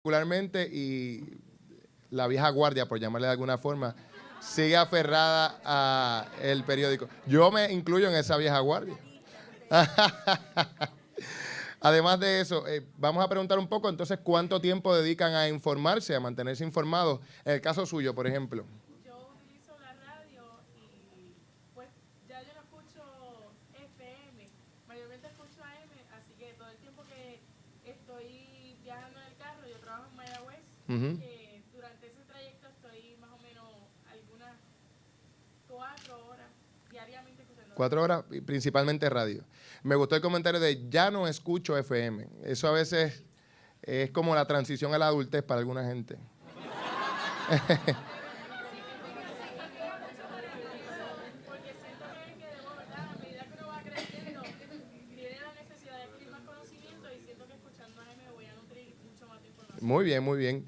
particularmente, y la vieja guardia, por llamarle de alguna forma, sigue aferrada a el periódico. Yo me incluyo en esa vieja guardia. Además de eso, vamos a preguntar un poco, entonces, ¿cuánto tiempo dedican a informarse, a mantenerse informados? En el caso suyo, por ejemplo. Yo utilizo la radio y pues ya yo no escucho FM, mayormente escucho AM, así que todo el tiempo que estoy viajando en el carro, yo trabajo en Mayagüez, durante ese trayecto estoy más o menos algunas 4 horas diariamente escuchando. 4 horas, principalmente radio. Me gustó el comentario de ya no escucho FM. Eso a veces es como la transición a la adultez para alguna gente. Porque siento que debo, ¿verdad? A medida que uno va creciendo, tiene la necesidad de adquirir más conocimiento y siento que escuchando AM me voy a nutrir mucho más de información. Muy bien, muy bien.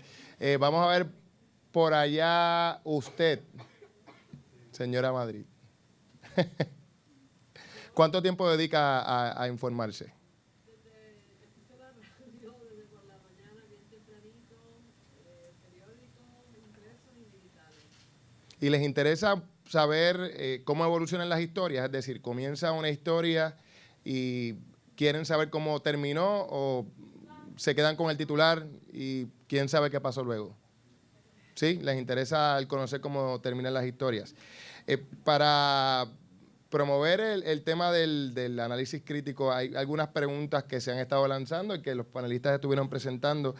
Vamos a ver por allá usted, señora Madrid. ¿Cuánto tiempo dedica a informarse? Desde por la mañana, bien tempranito, periódicos, impresos y digitales. ¿Y les interesa saber cómo evolucionan las historias? Es decir, comienza una historia y quieren saber cómo terminó o se quedan con el titular y quién sabe qué pasó luego. ¿Sí? Les interesa el conocer cómo terminan las historias. Para promover el tema del análisis crítico, hay algunas preguntas que se han estado lanzando y que los panelistas estuvieron presentando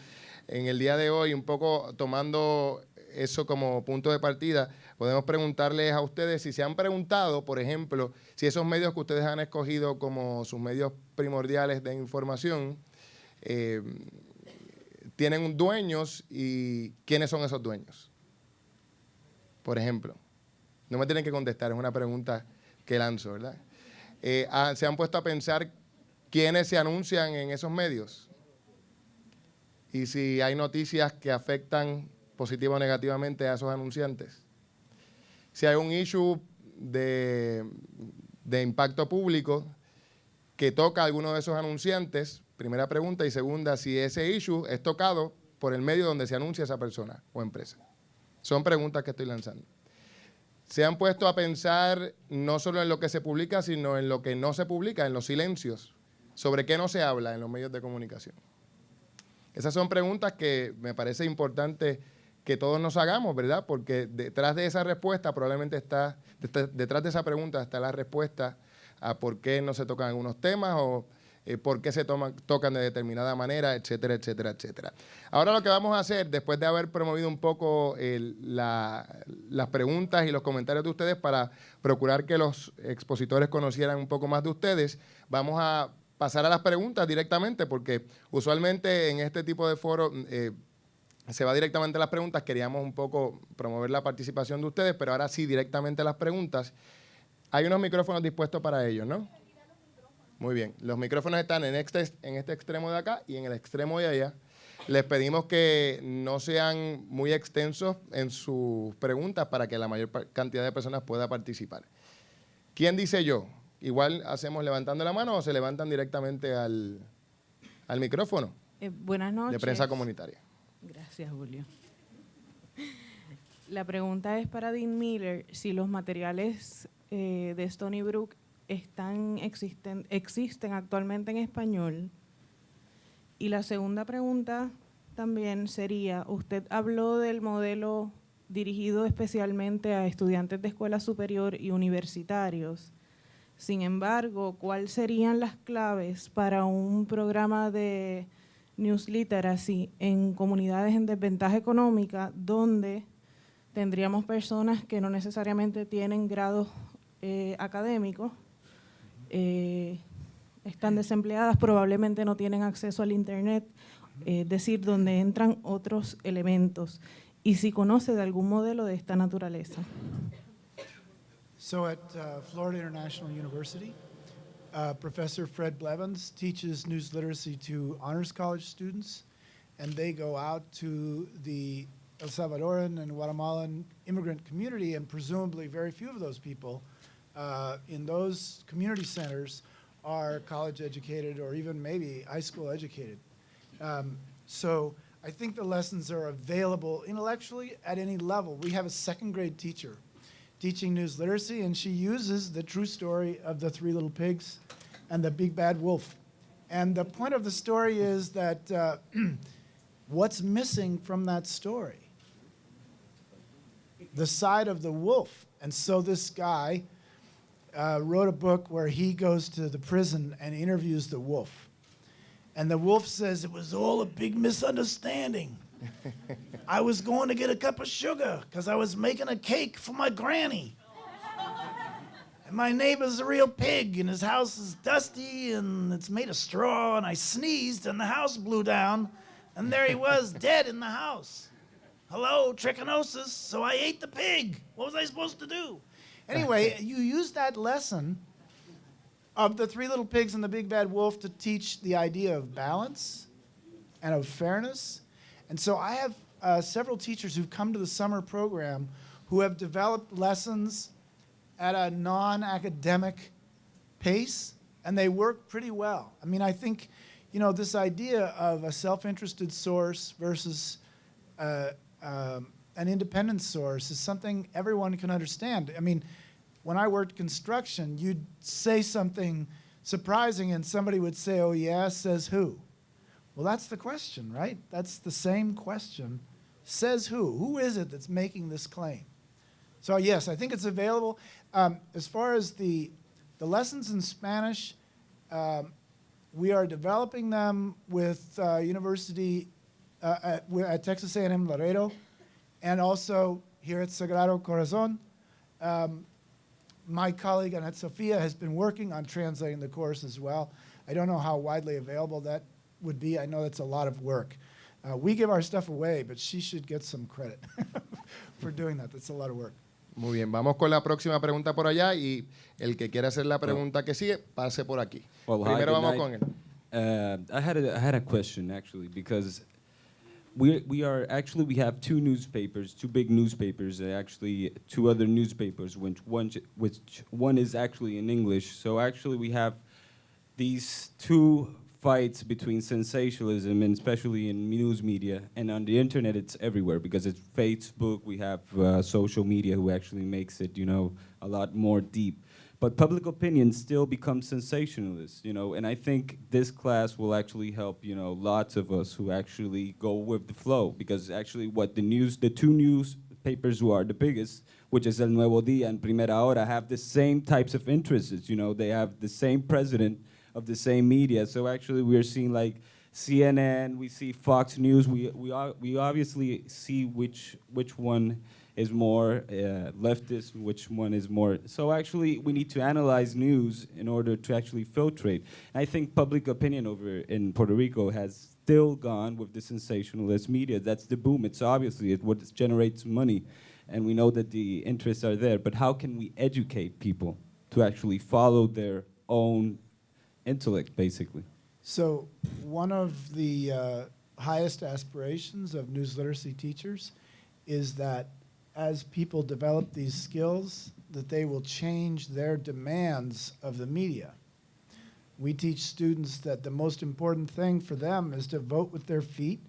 en el día de hoy, un poco tomando eso como punto de partida. Podemos preguntarles a ustedes si se han preguntado, por ejemplo, si esos medios que ustedes han escogido como sus medios primordiales de información tienen dueños y quiénes son esos dueños. Por ejemplo, no me tienen que contestar, es una pregunta que lanzo, ¿verdad? ¿Se han puesto a pensar quiénes se anuncian en esos medios? Y si hay noticias que afectan positiva o negativamente a esos anunciantes. Si hay un issue de impacto público que toca a alguno de esos anunciantes, primera pregunta, y segunda, si ese issue es tocado por el medio donde se anuncia esa persona o empresa. Son preguntas que estoy lanzando. Se han puesto a pensar no solo en lo que se publica, sino en lo que no se publica, en los silencios, sobre qué no se habla en los medios de comunicación. Esas son preguntas que me parece importante que todos nos hagamos, ¿verdad? Porque detrás de esa respuesta probablemente está, detrás de esa pregunta está la respuesta a por qué no se tocan algunos temas o por qué se tocan de determinada manera, etcétera, etcétera, etcétera. Ahora lo que vamos a hacer, después de haber promovido un poco las preguntas y los comentarios de ustedes para procurar que los expositores conocieran un poco más de ustedes, vamos a pasar a las preguntas directamente, porque usualmente en este tipo de foros se va directamente a las preguntas. Queríamos un poco promover la participación de ustedes, pero ahora sí, directamente a las preguntas. Hay unos micrófonos dispuestos para ellos, ¿no? Muy bien. Los micrófonos están en este extremo de acá y en el extremo de allá. Les pedimos que no sean muy extensos en sus preguntas para que la mayor cantidad de personas pueda participar. ¿Quién dice yo? Igual hacemos levantando la mano o se levantan directamente al micrófono. Buenas noches. De prensa comunitaria. Gracias, Julio. La pregunta es para Dean Miller, si los materiales de Stony Brook existen actualmente en español. Y la segunda pregunta también sería, usted habló del modelo dirigido especialmente a estudiantes de escuela superior y universitarios. Sin embargo, ¿cuáles serían las claves para un programa de news literacy en comunidades en desventaja económica donde tendríamos personas que no necesariamente tienen grados académicos, están desempleadas, probablemente no tienen acceso al internet, es decir, donde entran otros elementos? Y si conoce de algún modelo de esta naturaleza. So at Florida International University, Professor Fred Blevins teaches news literacy to honors college students, and they go out to the El Salvadoran and Guatemalan immigrant community, and presumably very few of those people in those community centers are college educated or even maybe high school educated. So I think the lessons are available intellectually at any level. We have a second grade teacher teaching news literacy, and she uses the true story of the Three Little Pigs and the Big Bad Wolf. And the point of the story is that what's missing from that story? The side of the wolf. And so this guy wrote a book where he goes to the prison and interviews the wolf. And the wolf says, it was all a big misunderstanding. I was going to get a cup of sugar because I was making a cake for my granny. And my neighbor's a real pig, and his house is dusty, and it's made of straw, and I sneezed, and the house blew down, and there he was, dead in the house. Hello, trichinosis, so I ate the pig. What was I supposed to do? Anyway, you use that lesson of the Three Little Pigs and the Big Bad Wolf to teach the idea of balance and of fairness. And so I have several teachers who've come to the summer program who have developed lessons at a non-academic pace, and they work pretty well. I mean, I think, you know, this idea of a self-interested source versus an independent source is something everyone can understand. I mean, when I worked construction, you'd say something surprising and somebody would say, oh yeah, says who? Well, that's the question, right? That's the same question. Says who? Who is it that's making this claim? So yes, I think it's available. As far as the lessons in Spanish, we are developing them with university at Texas A&M Laredo, and also here at Sagrado Corazon. My colleague Annette Sofia has been working on translating the course as well. I don't know how widely available that would be. I know that's a lot of work. We give our stuff away, but she should get some credit for doing that. That's a lot of work. Muy bien, vamos con la próxima pregunta por allá y el que quiera hacer la pregunta que sigue, pase por aquí. Well, Primero hi, vamos good con él. I had a question actually, because we have two newspapers, two big newspapers, and actually two other newspapers, which one is actually in English. So actually we have these two fights between sensationalism, and especially in news media, and on the internet it's everywhere because it's Facebook. We have social media who actually makes it, you know, a lot more deep. But public opinion still becomes sensationalist, you know, and I think this class will actually help, you know, lots of us who actually go with the flow, because actually the two newspapers who are the biggest, which is El Nuevo Día and Primera Hora, have the same types of interests, you know, they have the same president of the same media. So actually we're seeing like CNN, we see Fox News, we obviously see which one is more leftist, which one is more. So actually we need to analyze news in order to actually filtrate. I think public opinion over in Puerto Rico has still gone with the sensationalist media. That's the boom. It's obviously what generates money, and we know that the interests are there. But how can we educate people to actually follow their own intellect, basically? So one of the highest aspirations of news literacy teachers is that as people develop these skills, that they will change their demands of the media. We teach students that the most important thing for them is to vote with their feet.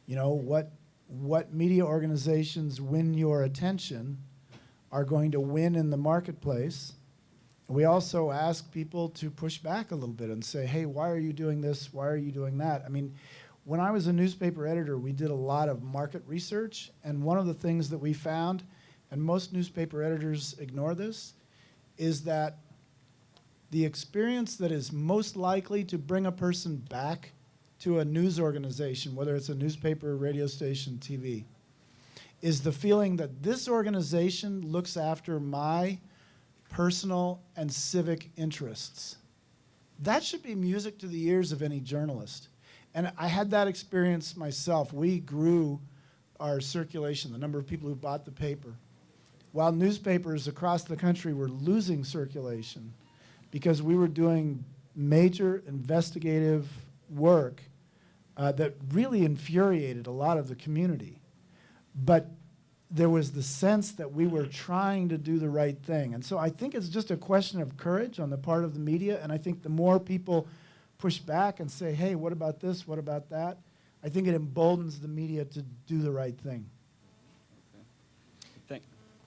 You know, what media organizations win your attention are going to win in the marketplace. We also ask people to push back a little bit and say, hey, why are you doing this? Why are you doing that? I mean, when I was a newspaper editor, we did a lot of market research, and one of the things that we found, and most newspaper editors ignore this, is that the experience that is most likely to bring a person back to a news organization, whether it's a newspaper, radio station, TV, is the feeling that this organization looks after my personal and civic interests. That should be music to the ears of any journalist. And I had that experience myself. We grew our circulation, the number of people who bought the paper, while newspapers across the country were losing circulation because we were doing major investigative work that really infuriated a lot of the community. But there was the sense that we were trying to do the right thing. And so I think it's just a question of courage on the part of the media, and I think the more people push back and say, hey, what about this, what about that? I think it emboldens the media to do the right thing.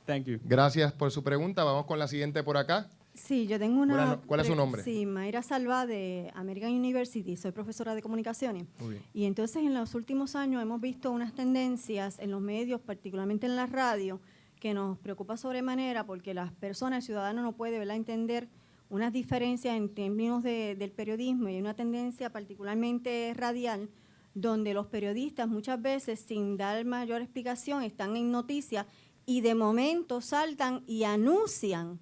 Thank you. Gracias por su pregunta. Vamos con la siguiente por acá. Sí, yo tengo una... ¿Cuál es su nombre? Sí, Mayra Salva de American University, soy profesora de comunicaciones. Muy bien. Y entonces en los últimos años hemos visto unas tendencias en los medios, particularmente en la radio, que nos preocupa sobremanera porque las personas, el ciudadano no puede, ¿verdad?, entender unas diferencias en términos del periodismo, y hay una tendencia particularmente radial donde los periodistas muchas veces sin dar mayor explicación están en noticias y de momento saltan y anuncian,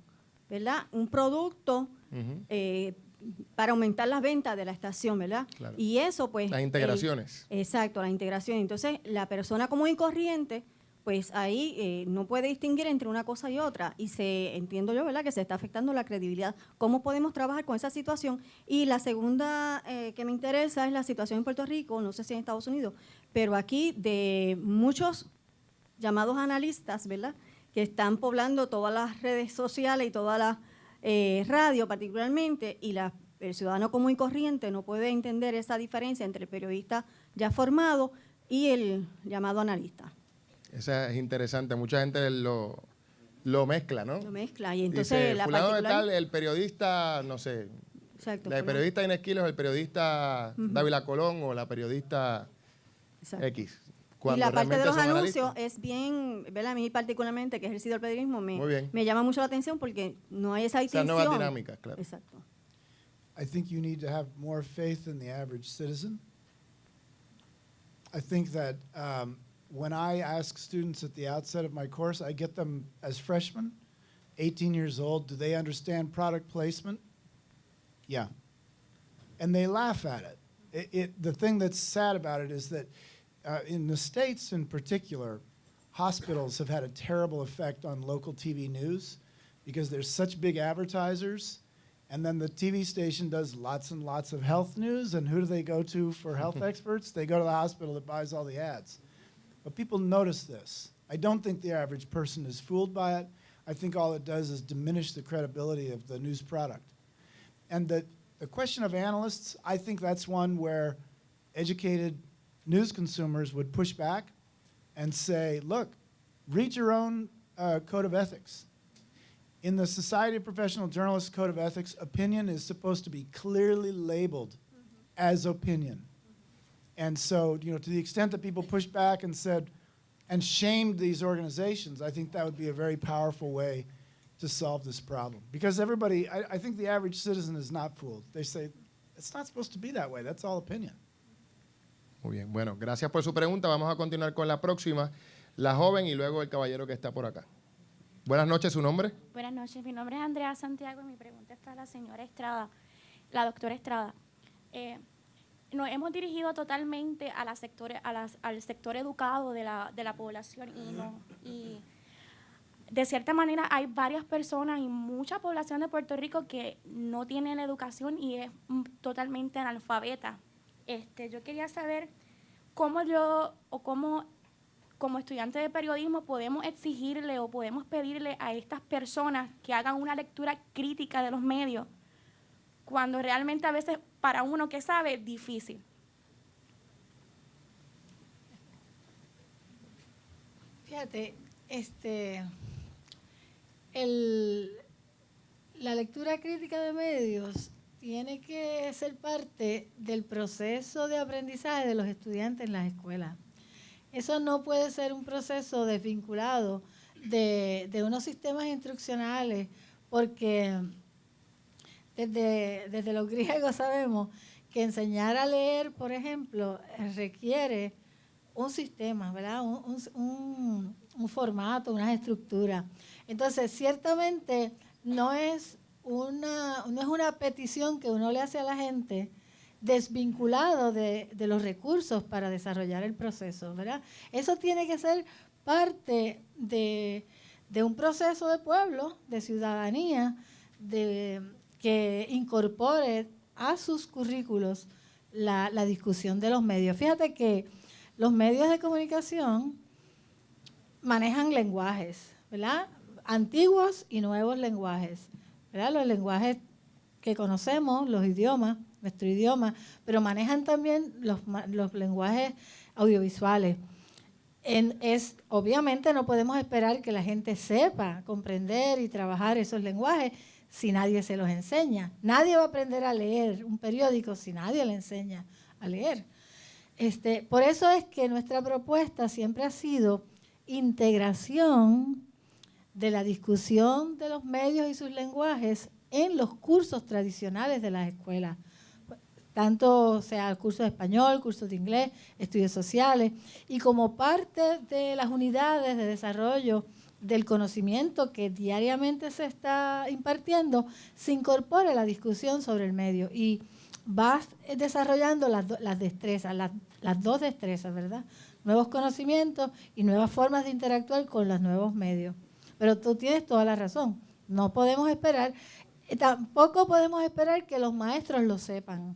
¿verdad?, un producto para aumentar las ventas de la estación, ¿verdad? Claro. Y eso pues... Las integraciones. Exacto, la integración. Entonces, la persona común y corriente, pues ahí no puede distinguir entre una cosa y otra. Y entiendo yo, ¿verdad?, que se está afectando la credibilidad. ¿Cómo podemos trabajar con esa situación? Y la segunda que me interesa es la situación en Puerto Rico, no sé si en Estados Unidos, pero aquí de muchos llamados analistas, ¿verdad?, que están poblando todas las redes sociales y todas las radio particularmente, y el ciudadano común y corriente no puede entender esa diferencia entre el periodista ya formado y el llamado analista. Esa es interesante. Mucha gente lo mezcla, ¿no? Lo mezcla. Y entonces dice, la fulano de particular... tal, el periodista, no sé, Exacto, la periodista Inés Quiles o el periodista Dávila Colón o la periodista exacto. X. Y Cuando la parte de realmente los son anuncios analistas. es bien, ¿verdad? A mí particularmente, que he ejercido el periodismo, Muy bien. me llama mucho la atención porque no hay esa Esas distinción. nuevas dinámicas, claro. Exacto. I think you need to have more faith in the average citizen. I think that when I ask students at the outset of my course, I get them as freshmen, 18 years old, do they understand product placement? Yeah. And they laugh at it. The thing that's sad about it is that in the States in particular, hospitals have had a terrible effect on local TV news because they're such big advertisers. And then the TV station does lots and lots of health news, and who do they go to for health experts? They go to the hospital that buys all the ads. But people notice this. I don't think the average person is fooled by it. I think all it does is diminish the credibility of the news product. And the question of analysts, I think that's one where educated news consumers would push back and say, look, read your own code of ethics. In the Society of Professional Journalists Code of Ethics, opinion is supposed to be clearly labeled as opinion. And so, you know, to the extent that people pushed back and said, and shamed these organizations, I think that would be a very powerful way to solve this problem. Because everybody, I think the average citizen is not fooled. They say, it's not supposed to be that way, that's all opinion. Muy bien. Bueno, gracias por su pregunta. Vamos a continuar con la próxima, la joven y luego el caballero que está por acá. Buenas noches, ¿su nombre? Buenas noches, mi nombre es Andrea Santiago y mi pregunta es para la señora Estrada, la doctora Estrada. Nos hemos dirigido totalmente a al sector educado de la población y de cierta manera hay varias personas y mucha población de Puerto Rico que no tienen educación y es totalmente analfabeta. Yo quería saber cómo como estudiante de periodismo podemos exigirle o podemos pedirle a estas personas que hagan una lectura crítica de los medios, cuando realmente a veces para uno que sabe es difícil. Fíjate, la lectura crítica de medios tiene que ser parte del proceso de aprendizaje de los estudiantes en las escuelas. Eso no puede ser un proceso desvinculado de unos sistemas instruccionales, porque desde los griegos sabemos que enseñar a leer, por ejemplo, requiere un sistema, ¿verdad? Un formato, una estructura. Entonces, ciertamente no es una petición que uno le hace a la gente desvinculado de los recursos para desarrollar el proceso, ¿verdad? Eso tiene que ser parte de un proceso de pueblo, de ciudadanía, que incorpore a sus currículos la discusión de los medios. Fíjate que los medios de comunicación manejan lenguajes, ¿verdad? Antiguos y nuevos lenguajes, ¿verdad? Los lenguajes que conocemos, los idiomas, nuestro idioma, pero manejan también los lenguajes audiovisuales. Obviamente no podemos esperar que la gente sepa comprender y trabajar esos lenguajes si nadie se los enseña. Nadie va a aprender a leer un periódico si nadie le enseña a leer. Por eso es que nuestra propuesta siempre ha sido integración de la discusión de los medios y sus lenguajes en los cursos tradicionales de las escuelas, tanto sea cursos de español, cursos de inglés, estudios sociales, y como parte de las unidades de desarrollo del conocimiento que diariamente se está impartiendo, se incorpora la discusión sobre el medio y vas desarrollando las destrezas, las dos destrezas, ¿verdad? Nuevos conocimientos y nuevas formas de interactuar con los nuevos medios. Pero tú tienes toda la razón. No podemos esperar, tampoco podemos esperar que los maestros lo sepan,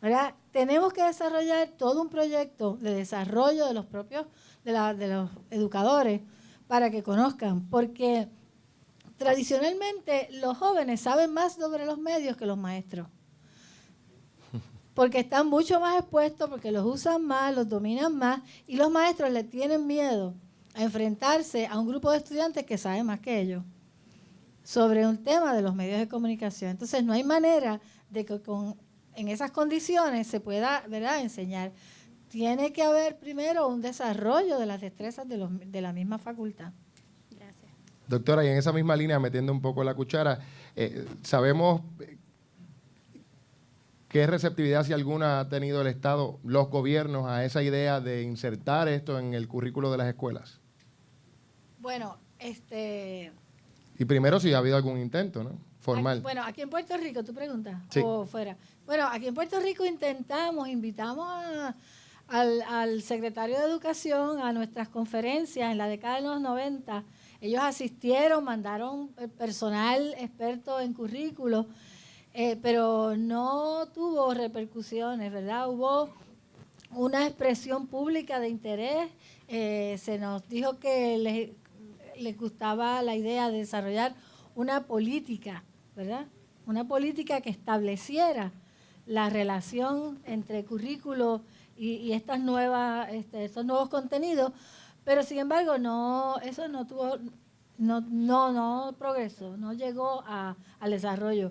¿verdad? Tenemos que desarrollar todo un proyecto de desarrollo de los propios, de los educadores para que conozcan, porque tradicionalmente los jóvenes saben más sobre los medios que los maestros, porque están mucho más expuestos, porque los usan más, los dominan más, y los maestros le tienen miedo a enfrentarse a un grupo de estudiantes que saben más que ellos sobre un tema de los medios de comunicación. Entonces no hay manera de que en esas condiciones se pueda, ¿verdad?, enseñar. Tiene que haber primero un desarrollo de las destrezas de la misma facultad. Gracias. Doctora, y en esa misma línea, metiendo un poco la cuchara, sabemos qué receptividad, si alguna, ha tenido el Estado, los gobiernos, a esa idea de insertar esto en el currículo de las escuelas. Bueno, Y primero, si ha habido algún intento, ¿no?, formal. Bueno, aquí en Puerto Rico, ¿tú preguntas? Sí. ¿O fuera? Bueno, aquí en Puerto Rico invitamos al secretario de Educación a nuestras conferencias en la década de los 90. Ellos asistieron, mandaron personal experto en currículos, pero no tuvo repercusiones, ¿verdad? Hubo una expresión pública de interés. Se nos dijo que les gustaba la idea de desarrollar una política, ¿verdad? Una política que estableciera la relación entre currículo y estos nuevos contenidos, pero sin embargo eso no tuvo, no progresó, no llegó al desarrollo.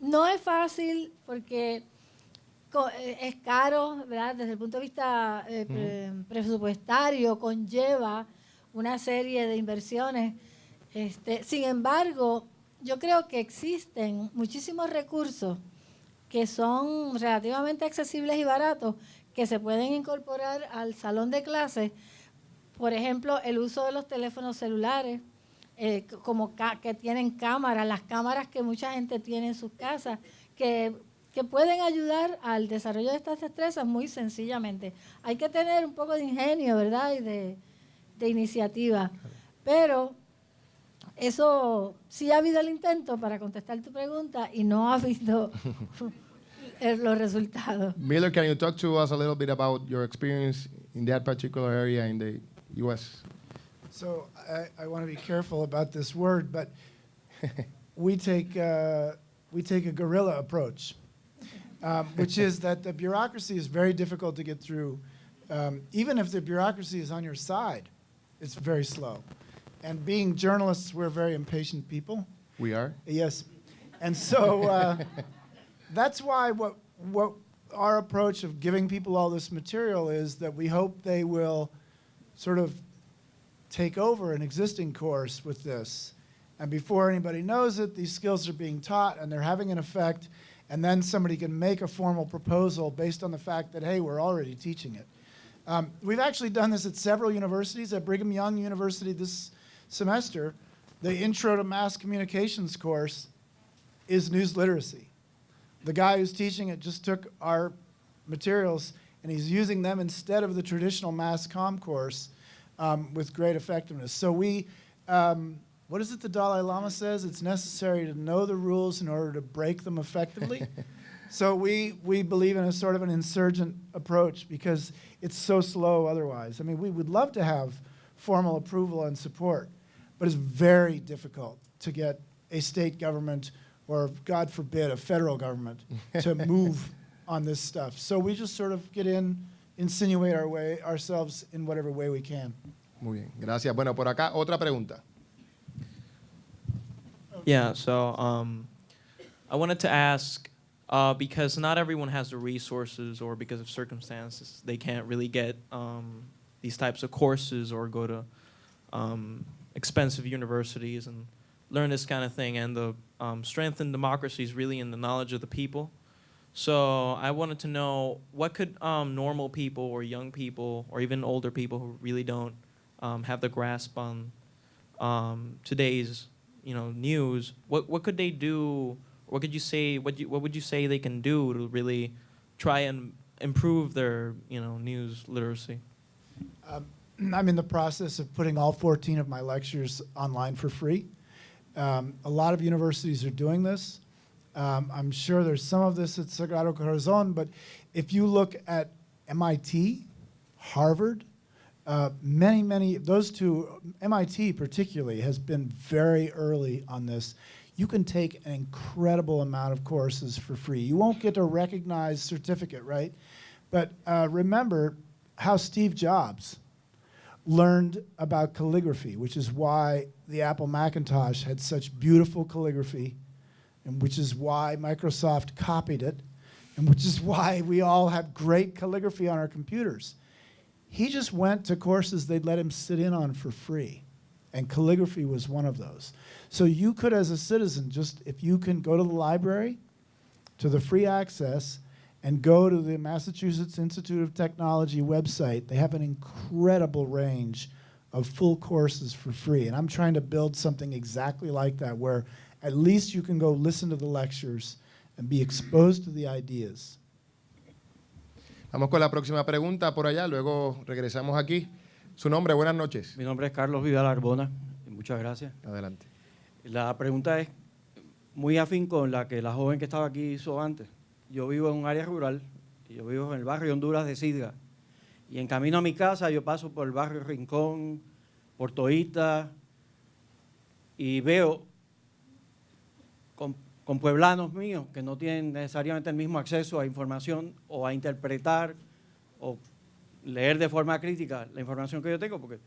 No es fácil porque es caro, ¿verdad? Desde el punto de vista presupuestario, conlleva una serie de inversiones. Sin embargo, yo creo que existen muchísimos recursos que son relativamente accesibles y baratos que se pueden incorporar al salón de clases. Por ejemplo, el uso de los teléfonos celulares, que tienen cámaras, las cámaras que mucha gente tiene en sus casas, que pueden ayudar al desarrollo de estas destrezas muy sencillamente. Hay que tener un poco de ingenio, ¿verdad?, y de iniciativa. Pero eso sí ha habido el intento, para contestar tu pregunta, y no ha habido los resultados. Miller, can you talk to us a little bit about your experience in that particular area in the U.S.? So I want to be careful about this word, but we take a guerrilla approach, which is that the bureaucracy is very difficult to get through. Even if the bureaucracy is on your side, it's very slow. And being journalists, we're very impatient people. We are? Yes. And so that's why what our approach of giving people all this material is that we hope they will sort of take over an existing course with this. And before anybody knows it, these skills are being taught and they're having an effect, and then somebody can make a formal proposal based on the fact that, hey, we're already teaching it. We've actually done this at several universities. At Brigham Young University this semester, the Intro to Mass Communications course is news literacy. The guy who's teaching it just took our materials and he's using them instead of the traditional mass comm course with great effectiveness. So what is it the Dalai Lama says? It's necessary to know the rules in order to break them effectively. So we believe in a sort of an insurgent approach because it's so slow otherwise. I mean, we would love to have formal approval and support, but it's very difficult to get a state government or God forbid, a federal government to move on this stuff. So we just sort of get in, insinuate ourselves in whatever way we can. Muy bien, gracias. Bueno, por acá otra pregunta. Yeah, so I wanted to ask, because not everyone has the resources or because of circumstances, they can't really get these types of courses or go to expensive universities and learn this kind of thing. And the strength in democracy is really in the knowledge of the people. So I wanted to know, what could normal people or young people or even older people who really don't have the grasp on today's news, what could they do? What could you say? What would you say they can do to really try and improve their news literacy? I'm in the process of putting all 14 of my lectures online for free. A lot of universities are doing this. I'm sure there's some of this at Sagrado Corazon, but if you look at MIT, Harvard, many, those two, MIT particularly, has been very early on this. You can take an incredible amount of courses for free. You won't get a recognized certificate, right? But remember how Steve Jobs learned about calligraphy, which is why the Apple Macintosh had such beautiful calligraphy, and which is why Microsoft copied it, and which is why we all have great calligraphy on our computers. He just went to courses they'd let him sit in on for free, and calligraphy was one of those. So you could, as a citizen, just if you can go to the library, to the free access, and go to the Massachusetts Institute of Technology website, they have an incredible range of full courses for free. And I'm trying to build something exactly like that, where at least you can go listen to the lectures and be exposed to the ideas. Vamos con la próxima pregunta por allá, luego regresamos aquí. Su nombre, buenas noches. Mi nombre es Carlos Vidal Arbona, y muchas gracias. Adelante. La pregunta es muy afín con la que la joven que estaba aquí hizo antes. Yo vivo en un área rural, yo vivo en el barrio Honduras de Sidga, y en camino a mi casa yo paso por el barrio Rincón, por Toita, y veo con pueblanos míos que no tienen necesariamente el mismo acceso a información o a interpretar o leer de forma crítica la información que yo tengo, porque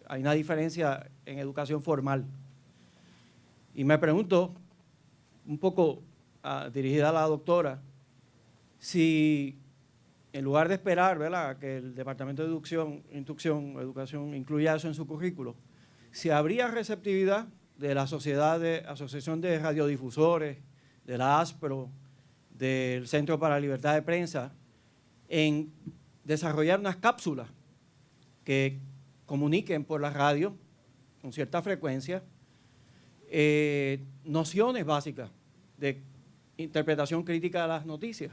hay una diferencia en educación formal. Y me pregunto, un poco dirigida a la doctora, si en lugar de esperar, ¿verdad?, que el Departamento de Educación incluya eso en su currículo, si habría receptividad de la Asociación de Radiodifusores, de la ASPRO, del Centro para la Libertad de Prensa, en desarrollar unas cápsulas que comuniquen por la radio con cierta frecuencia nociones básicas de interpretación crítica de las noticias.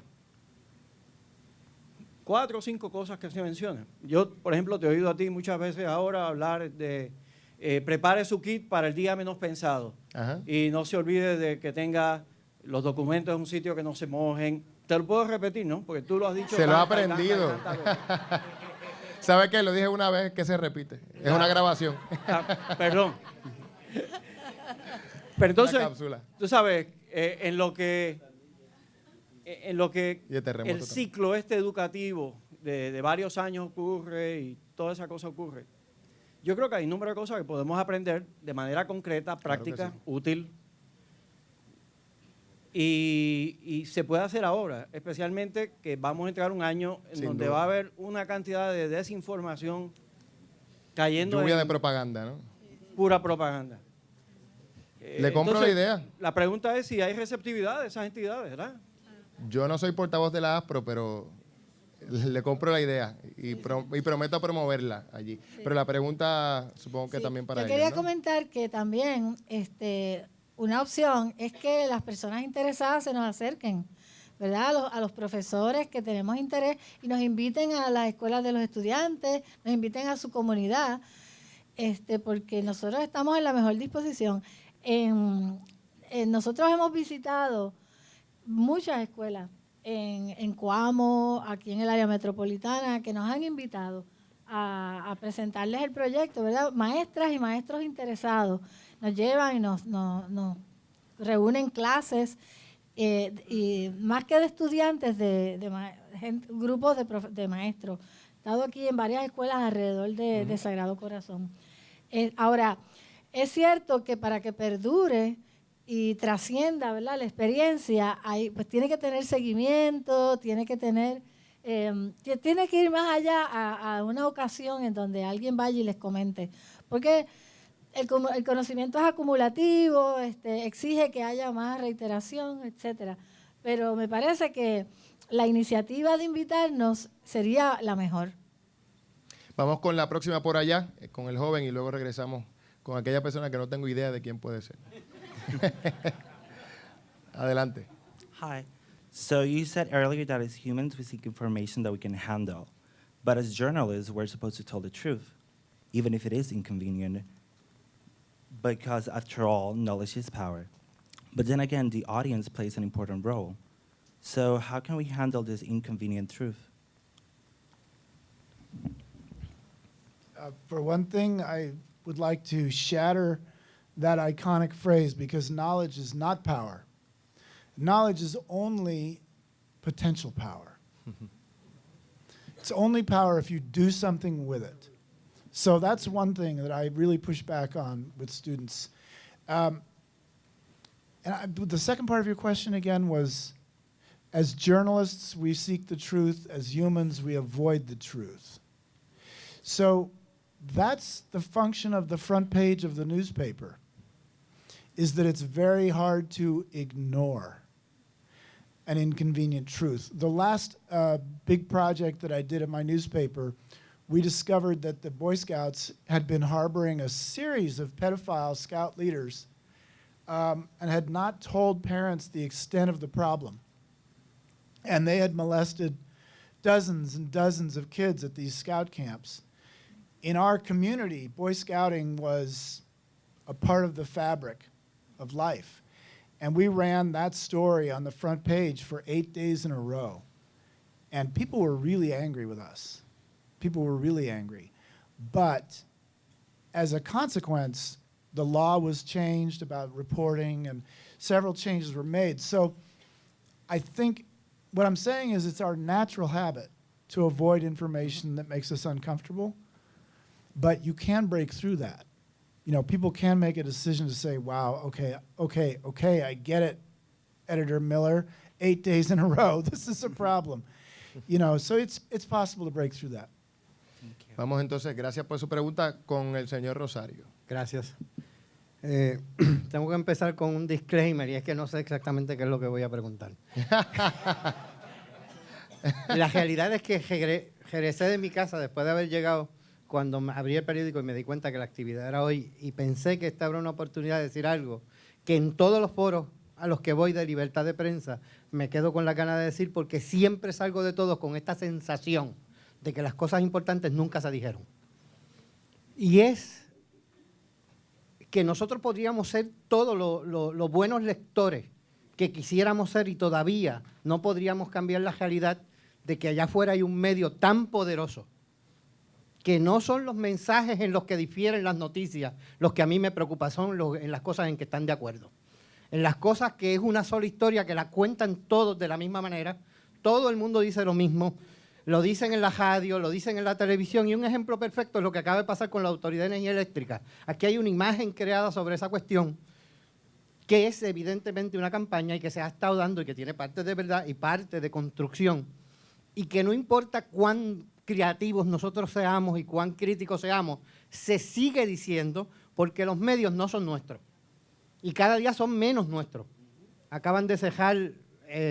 4 o 5 cosas que se mencionan. Yo, por ejemplo, te he oído a ti muchas veces ahora hablar de prepare su kit para el día menos pensado. Ajá. Y no se olvide de que tenga los documentos en un sitio que no se mojen. Te lo puedo repetir, ¿no? Porque tú lo has dicho. Se lo ha aprendido. ¿Sabe qué? Lo dije una vez que se repite. Es una grabación. Perdón. Pero entonces, tú sabes, en lo que el ciclo educativo de varios años ocurre y toda esa cosa ocurre, yo creo que hay un número de cosas que podemos aprender de manera concreta, práctica, claro, útil, y se puede hacer ahora, especialmente que vamos a entrar un año en donde va a haber una cantidad de desinformación cayendo lluvia de propaganda, ¿no? Pura propaganda. Le compro la idea. La pregunta es si hay receptividad de esas entidades, ¿verdad? Yo no soy portavoz de la ASPRO, pero le compro la idea y prometo promoverla allí. Sí. Pero la pregunta supongo que también para ellos, Yo quería ¿no? comentar que también una opción es que las personas interesadas se nos acerquen, ¿verdad? A los profesores que tenemos interés y nos inviten a las escuelas de los estudiantes, nos inviten a su comunidad, porque nosotros estamos en la mejor disposición. Nosotros hemos visitado muchas escuelas en Coamo, aquí en el área metropolitana, que nos han invitado a presentarles el proyecto, ¿verdad? Maestras y maestros interesados nos llevan y nos reúnen clases, y más que de estudiantes, grupos de maestros. He estado aquí en varias escuelas alrededor de Sagrado Corazón. Ahora, es cierto que para que perdure y trascienda, ¿verdad?, la experiencia, pues tiene que tener seguimiento, tiene que ir más allá a una ocasión en donde alguien vaya y les comente. Porque el conocimiento es acumulativo, exige que haya más reiteración, etcétera. Pero me parece que la iniciativa de invitarnos sería la mejor. Vamos con la próxima por allá, con el joven, y luego regresamos con aquella persona que no tengo idea de quién puede ser. Adelante. Hi. So you said earlier that as humans we seek information that we can handle. But as journalists, we're supposed to tell the truth, even if it is inconvenient, because after all, knowledge is power. But then again, the audience plays an important role. So how can we handle this inconvenient truth? For one thing, I would like to shatter that iconic phrase, because knowledge is not power. Knowledge is only potential power. It's only power if you do something with it. So that's one thing that I really push back on with students. The second part of your question again was, as journalists, we seek the truth. As humans, we avoid the truth. So that's the function of the front page of the newspaper, is that it's very hard to ignore an inconvenient truth. The last big project that I did at my newspaper, we discovered that the Boy Scouts had been harboring a series of pedophile scout leaders and had not told parents the extent of the problem. And they had molested dozens and dozens of kids at these scout camps. In our community, Boy Scouting was a part of the fabric of life. And we ran that story on the front page for 8 days in a row. And people were really angry with us. People were really angry. But as a consequence, the law was changed about reporting and several changes were made. So I think what I'm saying is it's our natural habit to avoid information that makes us uncomfortable. But you can break through that. You know, people can make a decision to say, wow, okay, I get it, Editor Miller, 8 days in a row, this is a problem. You know, so it's possible to break through that. Vamos entonces, gracias por su pregunta, con el señor Rosario. Gracias. Tengo que empezar con un disclaimer, y es que no sé exactamente qué es lo que voy a preguntar. La realidad es que regresé de mi casa después de haber llegado, cuando abrí el periódico y me di cuenta que la actividad era hoy, y pensé que esta era una oportunidad de decir algo que en todos los foros a los que voy de libertad de prensa me quedo con la gana de decir, porque siempre salgo de todos con esta sensación de que las cosas importantes nunca se dijeron. Y es que nosotros podríamos ser todos los buenos lectores que quisiéramos ser, y todavía no podríamos cambiar la realidad de que allá afuera hay un medio tan poderoso que no son los mensajes en los que difieren las noticias los que a mí me preocupan, son en las cosas en que están de acuerdo. En las cosas que es una sola historia, que la cuentan todos de la misma manera, todo el mundo dice lo mismo, lo dicen en la radio, lo dicen en la televisión, y un ejemplo perfecto es lo que acaba de pasar con la Autoridad de Energía Eléctrica. Aquí hay una imagen creada sobre esa cuestión, que es evidentemente una campaña y que se ha estado dando y que tiene parte de verdad y parte de construcción, y que no importa cuán creativos nosotros seamos y cuán críticos seamos, se sigue diciendo porque los medios no son nuestros y cada día son menos nuestros. Acaban de cejar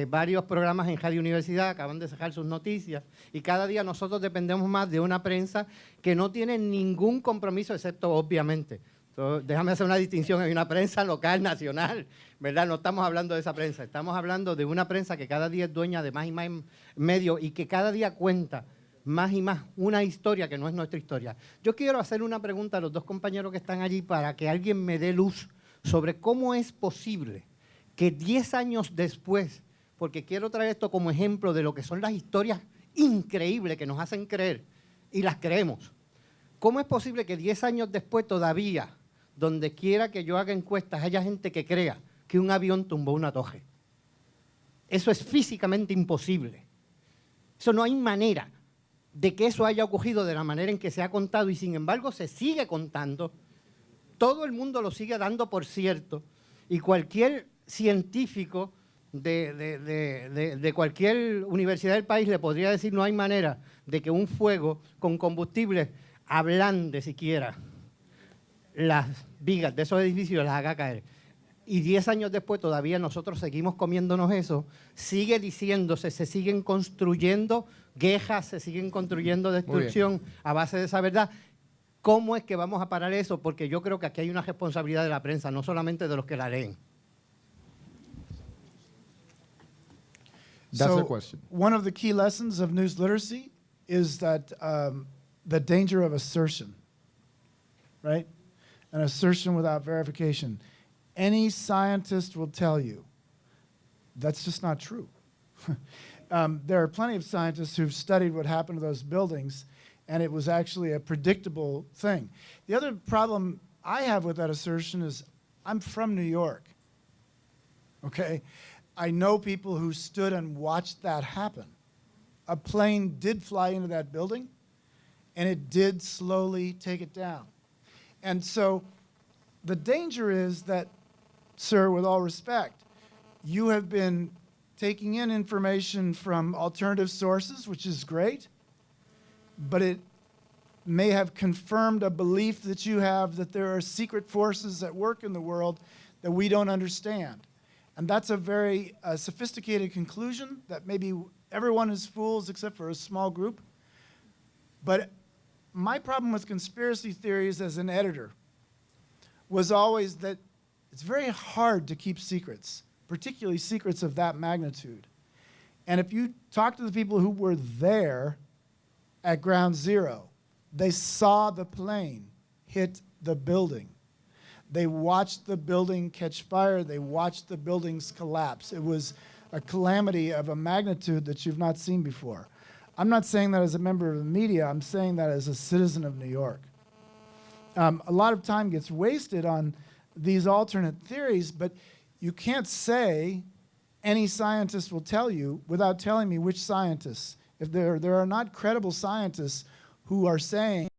varios programas en Radio Universidad, acaban de cejar sus noticias, y cada día nosotros dependemos más de una prensa que no tiene ningún compromiso, excepto obviamente. Entonces, déjame hacer una distinción, hay una prensa local, nacional, ¿verdad? No estamos hablando de esa prensa, estamos hablando de una prensa que cada día es dueña de más y más medios y que cada día cuenta más y más una historia que no es nuestra historia. Yo quiero hacer una pregunta a los dos compañeros que están allí para que alguien me dé luz sobre cómo es posible que 10 años después, porque quiero traer esto como ejemplo de lo que son las historias increíbles que nos hacen creer y las creemos. ¿Cómo es posible que 10 años después todavía, donde quiera que yo haga encuestas, haya gente que crea que un avión tumbó una torre. Eso es físicamente imposible. Eso no hay manera de que eso haya ocurrido de la manera en que se ha contado y sin embargo se sigue contando. Todo el mundo lo sigue dando por cierto y cualquier científico de cualquier universidad del país le podría decir no hay manera de que un fuego con combustible ablande siquiera las vigas de esos edificios y las haga caer. Y 10 años después todavía nosotros seguimos comiéndonos eso, sigue diciéndose, se siguen construyendo guerras, se siguen construyendo destrucción a base de esa verdad. ¿Cómo es que vamos a parar eso? Porque yo creo que aquí hay una responsabilidad de la prensa, no solamente de los que la leen. That's the So question. one of the key lessons of news literacy is that the danger of assertion, right? An assertion without verification. Any scientist will tell you that's just not true. There are plenty of scientists who've studied what happened to those buildings, and it was actually a predictable thing. The other problem I have with that assertion is I'm from New York, okay? I know people who stood and watched that happen. A plane did fly into that building, and it did slowly take it down. And so the danger is that, sir, with all respect, you have been taking in information from alternative sources, which is great, but it may have confirmed a belief that you have that there are secret forces at work in the world that we don't understand. And that's a very sophisticated conclusion that maybe everyone is fools except for a small group. But my problem with conspiracy theories as an editor was always that it's very hard to keep secrets, particularly secrets of that magnitude. And if you talk to the people who were there at Ground Zero, they saw the plane hit the building. They watched the building catch fire. They watched the buildings collapse. It was a calamity of a magnitude that you've not seen before. I'm not saying that as a member of the media. I'm saying that as a citizen of New York. A lot of time gets wasted on these alternate theories, but you can't say any scientist will tell you without telling me which scientists. If there are not credible scientists who are saying